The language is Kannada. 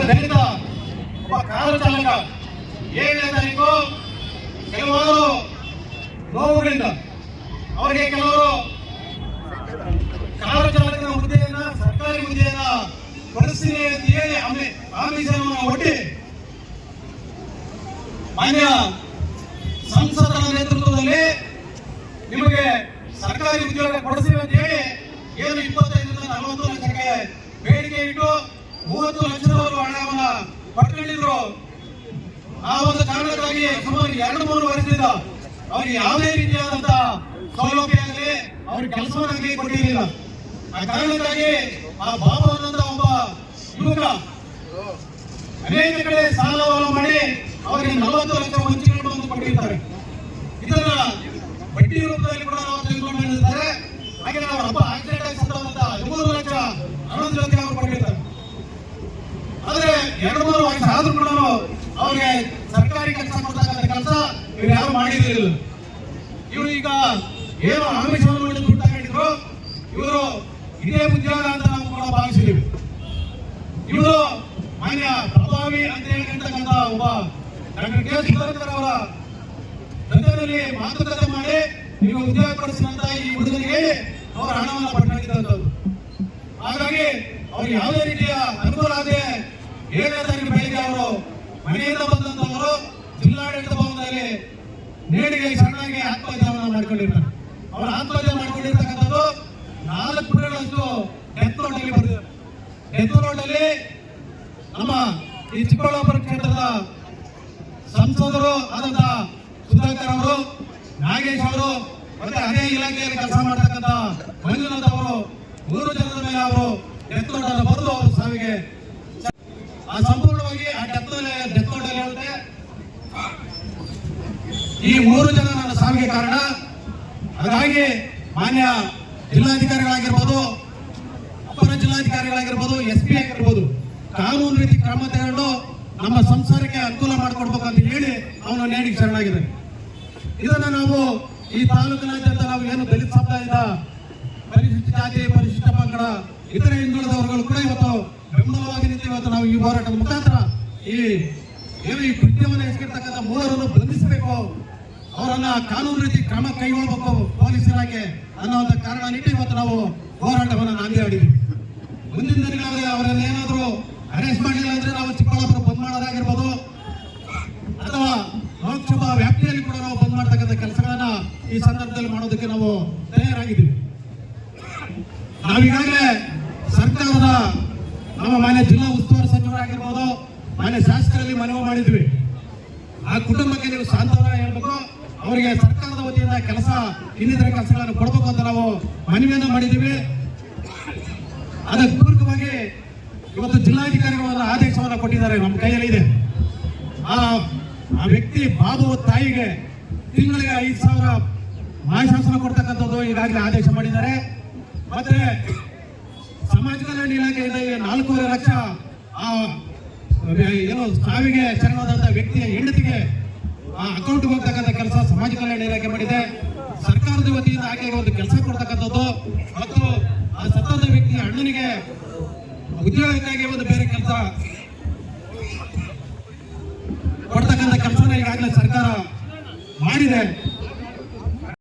ದಲಿತ ಒಬ್ಬ ಕಾರು ಚಾಲಕ 7ನೇ ತಾರೀಕು ಕೆಲವಾರು ನೋವುಗಳಿಂದ ಅವರಿಗೆ ಕೆಲವರು ಕಾರು ಚಾಲಕನ ಹುದ್ದೆಯನ್ನ ಸರ್ಕಾರಿ ಹುದ್ದೆಯನ್ನ ಕೊಡಿಸ್ತೀನಿ ಅಂತ ಹೇಳಿ ಆಮಿಷವನ್ನು ಒಡ್ಡಿ ಮಾನ್ಯ ಸಂಸದರ ನೇತೃತ್ವದಲ್ಲಿ ನಿಮಗೆ ಸರ್ಕಾರಿ ಉದ್ಯೋಗ ಕೊಡಿಸ್ತೀವಿ ಅಂತ ಹೇಳಿ ಏನು 25ರಿಂದ 40 ಲಕ್ಷಕ್ಕೆ ಬೇಡಿಕೆ ಇಟ್ಟು 30 ಲಕ್ಷದವರೆಗೂ ಹಣವನ್ನ ಪಡ್ಕೊಂಡಿದ್ರು. ಆ ಒಂದು ಕಾರಣಕ್ಕಾಗಿ ಸುಮಾರು 2-3 ವರ್ಷದಿಂದ ಅವ್ರಿಗೆ ಯಾವುದೇ ರೀತಿಯಾದಂತಹ ಸೌಲಭ್ಯ ಆಗಲಿ ಅವ್ರಿಗೆ ಕೆಲಸವನ್ನಾಗಲಿ ಕೊಟ್ಟಿರಲಿಲ್ಲ. ಆ ಕಾರಣಕ್ಕಾಗಿ ಆ ಬಾಬು ಅನ್ನೋ ಒಬ್ಬ ಯುವಕ ಅನೇಕ ಕಡೆ ಸಾಲವನ್ನು ಮಾಡಿ ಅವರಿಗೆ 40 ಲಕ್ಷ ವಂಚಿಗಳನ್ನು ಕೊಟ್ಟಿರ್ತಾರೆ. ಇದನ್ನ ಬಡ್ಡಿ ರೂಪದಲ್ಲಿ ಕೂಡ ನಾವು ತೆಗೆದುಕೊಂಡು ಬಂದಿದ್ದಾರೆ. ಹಾಗೆ ನಾವು ಹಬ್ಬ ಆಕ್ಸಿಡೆಂಟ್ ಆಗಿ ಸತ್ತಂತ 13 ಲಕ್ಷ 11 ಲಕ್ಷ ಅವರು ಕೊಟ್ಟಿರ್ತಾರೆ. ಆದ್ರೆ 2-3 ವರ್ಷ ಆದ್ರೂ ಕೂಡ ಅವ್ರಿಗೆ ಸರ್ಕಾರಿ ಕೆಲಸ ಕೊಡ್ತಕ್ಕಂಥ ಕೆಲಸ ಇವ್ರು ಯಾರು ಮಾಡಿರಲಿಲ್ಲ. ಇವರು ಈಗ ಏನು ಆಮಿಷವನ್ನು ದುಡ್ಡು ತಗೊಂಡಿದ್ರು, ಇವರು ಇದೇ ಉದ್ಯೋಗ ಅಂತ ನಾವು ಕೂಡ ಭಾವಿಸಿದ್ದೀವಿ. ಇವರು ಮಾನ್ಯ ಪ್ರಭಾವಿ ಅಂತ ಹೇಳಿರ್ತಕ್ಕಂಥ ಒಬ್ಬ ಡಾಕ್ಟರ್ ಕೆ ಸುಧಾಕರ್ ಅವರ ಜೊತೆಯಲ್ಲಿ ಮಾತುಕತೆ ಮಾಡಿ ನೀವು ಉದ್ಯೋಗ ಪಡಿಸಿದಂತ ಈ ಹುಡುಗನಿಗೆ ಹೇಳಿ ಅವರ ಹಣವನ್ನು ಪಡ್ಕೊಂಡಿದ್ದಂಥದ್ದು. ಹಾಗಾಗಿ ಅವ್ರಿಗೆ ಯಾವುದೇ ರೀತಿಯ ಅನುಕೂಲ ಆಗದೆ 7ನೇ ತಾರೀಕು ಬೆಳಿಗ್ಗೆ ಅವರು ಮನೆಯಿಂದ ಬಂದಂತವರು ಜಿಲ್ಲಾಡಳಿತ ಭವನದಲ್ಲಿ ನೇಣಿಗೆ ಸಣ್ಣಾಗಿ ಆತ್ಮಹತ್ಯೆಯನ್ನು ಮಾಡ್ಕೊಂಡಿರ್ತಾರೆ. ಅವರು ಆತ್ಮಹತ್ಯೆ ಮಾಡ್ಕೊಂಡಿರ್ತಕ್ಕಂಥದ್ದು 4 ಪುಟಗಳಷ್ಟು ಡೆತ್ ನೋಟ್ ಅಲ್ಲಿ ಬರೆದಿದ್ದಾರೆ. ಡೆತ್ ನೋಟ್ ಅಲ್ಲಿ ನಮ್ಮ ಈ ಚಿಕ್ಕಬಳ್ಳಾಪುರ ಕ್ಷೇತ್ರದ ಸಂಸದರು ಆದಂತ ಸುಧಾಕರ್ ಅವರು, ನಾಗೇಶ್ ಅವರು, ಮತ್ತೆ ಅದೇ ಇಲಾಖೆಯಲ್ಲಿ ಕೆಲಸ ಮಾಡತಕ್ಕಂಥ ಮಂಜುನಾಥ್ ಅವರು 3 ಜನರ ಮೇಲೆ ಅವರು ಡೆತ್ ನೋಟ್ ಅನ್ನು ಬರೆದು ಅವರು ಸಾವಿಗೆ ಸಂಪೂರ್ಣವಾಗಿ ಆ ಡೆತ್ ನೋಟ್ ಅಲ್ಲಿ ಹೇಳುತ್ತೆ ಈ 3 ಜನ ನನ್ನ ಸಾವಿಗೆ ಕಾರಣ. ಹಾಗಾಗಿ ಮಾನ್ಯ ಜಿಲ್ಲಾಧಿಕಾರಿಗಳಾಗಿರ್ಬೋದು, ಅಪರ ಜಿಲ್ಲಾಧಿಕಾರಿಗಳಾಗಿರ್ಬೋದು, SP ಆಗಿರ್ಬೋದು, ಕಾನೂನು ರೀತಿ ಕ್ರಮ ತಗೊಂಡು ನಮ್ಮ ಸಂಸಾರಕ್ಕೆ ಅನುಕೂಲ ಮಾಡಿಕೊಡ್ಬೇಕು ಅಂತ ಹೇಳಿ ಅವನು ನೇಣಿಗೆ ಶರಣಾಗಿದೆ. ಇದನ್ನ ನಾವು ಈ ತಾಲೂಕಿನಾದ್ಯಂತ ನಾವು ಏನು ದಲಿತ ಸಮುದಾಯದ ಪರಿಶಿಷ್ಟ ಜಾತಿ, ಪರಿಶಿಷ್ಟ ಪಂಗಡ, ಇತರೆ ಹಿಂದುಳಿದ ವರ್ಗಗಳು ಕೂಡ ಇವತ್ತು ಬೆಂಬಲವಾಗಿ ನಿಂತು ಇವತ್ತು ನಾವು ಈ ಹೋರಾಟದ ಮುಖಾಂತರ ಈ ಕೃತ್ಯವನ್ನು ಎಸಗಿರ್ತಕ್ಕಂಥ 3ರನ್ನು ಬಂಧಿಸಬೇಕು, ಅವರನ್ನ ಕಾನೂನು ರೀತಿ ಕ್ರಮ ಕೈಗೊಳ್ಳಬೇಕು ಪೊಲೀಸ್ ಇಲಾಖೆ ಅನ್ನುವಂಥ ಕಾರಣ ನಿಟ್ಟು ಇವತ್ತು ನಾವು ಹೋರಾಟವನ್ನು ನಾಂದಿ ಆಡಿದ್ವಿ. ಮುಂದಿನ ದಿನಗಳಲ್ಲಿ ಅವರನ್ನ ಏನಾದರೂ ಅರೆಸ್ಟ್ ಮಾಡಿಲ್ಲ ಅಂದ್ರೆ ನಾವು ಚಿಕ್ಕಬಳ್ಳಾಪುರ ಬಂದ್ ಮಾಡೋದಾಗಿರ್ಬೋದು ಅಥವಾ ಲೋಕಸಭಾ ವ್ಯಾಪ್ತಿಯಲ್ಲಿ ಕೂಡ ನಾವು ಬಂದ್ ಮಾಡತಕ್ಕಂಥ ಕೆಲಸಗಳನ್ನ ಈ ಸಂದರ್ಭದಲ್ಲಿ ಮಾಡೋದಕ್ಕೆ ನಾವು ತಯಾರಾಗಿದ್ದೀವಿ. ನಾವೀಗಾಗಲೇ ಸರ್ಕಾರದ ನಮ್ಮ ಮಾನ್ಯ ಜಿಲ್ಲಾ ಉಸ್ತುವಾರಿ ಸಚಿವರಾಗಿರ್ಬೋದು, ಮಾನ್ಯ ಶಾಸಕರಲ್ಲಿ ಮನವಿ ಮಾಡಿದ್ವಿ. ಆ ಕುಟುಂಬಕ್ಕೆ ನೀವು ಸಾಂತ್ವನ ಹೇಳ್ಬೇಕು, ಅವರಿಗೆ ಸರ್ಕಾರದ ವತಿಯಿಂದ ಕೆಲಸ ಇನ್ನಿತರ ಕೆಲಸಗಳನ್ನು ಕೊಡಬೇಕು ಅಂತ ನಾವು ಮನವಿಯನ್ನು ಮಾಡಿದ್ದೀವಿ. ಅದಕ್ಕೆ ಪೂರಕವಾಗಿ ಇವತ್ತು ಜಿಲ್ಲಾಧಿಕಾರಿಗಳ ಆದೇಶವನ್ನು ಕೊಟ್ಟಿದ್ದಾರೆ, ನಮ್ಮ ಕೈಯಲ್ಲಿ ಇದೆ. ಆ ವ್ಯಕ್ತಿ ಬಾಬು ತಾಯಿಗೆ ತಿಂಗಳಿಗೆ 5,000 ಮಾಸಾಸನ ಕೊಡ್ತಕ್ಕಂಥದ್ದು ಈಗಾಗಲೇ ಆದೇಶ ಮಾಡಿದ್ದಾರೆ. ಮತ್ತೆ ಸಮಾಜ ಕಲ್ಯಾಣ ಇಲಾಖೆಯಿಂದ 4.5 ಲಕ್ಷ ಏನು ಸಾವಿಗೆ ಶರಣಾದಂತ ವ್ಯಕ್ತಿಯ ಹೆಂಡತಿಗೆ ಅಕೌಂಟ್ಗೆ ಹೋಗ್ತಕ್ಕಂಥ ಕೆಲಸ ಸಮಾಜ ಕಲ್ಯಾಣ ಇಲಾಖೆ ಮಾಡಿದೆ. ಸರ್ಕಾರದ ವತಿಯಿಂದ ಆಕೆಗೆ ಒಂದು ಕೆಲಸ ಕೊಡ್ತಕ್ಕಂಥದ್ದು ಮತ್ತು ಆ ಸತ್ತಾದ ವ್ಯಕ್ತಿಯ ಅಣ್ಣನಿಗೆ ಉದ್ಯೋಗಕ್ಕಾಗಿ ಒಂದು ಬೇರೆ ಕೆಲಸ ಕೊಡ್ತಕ್ಕಂಥ ಕೆಲಸನ ಈಗಾಗಲೇ ಸರ್ಕಾರ ಮಾಡಿದೆ.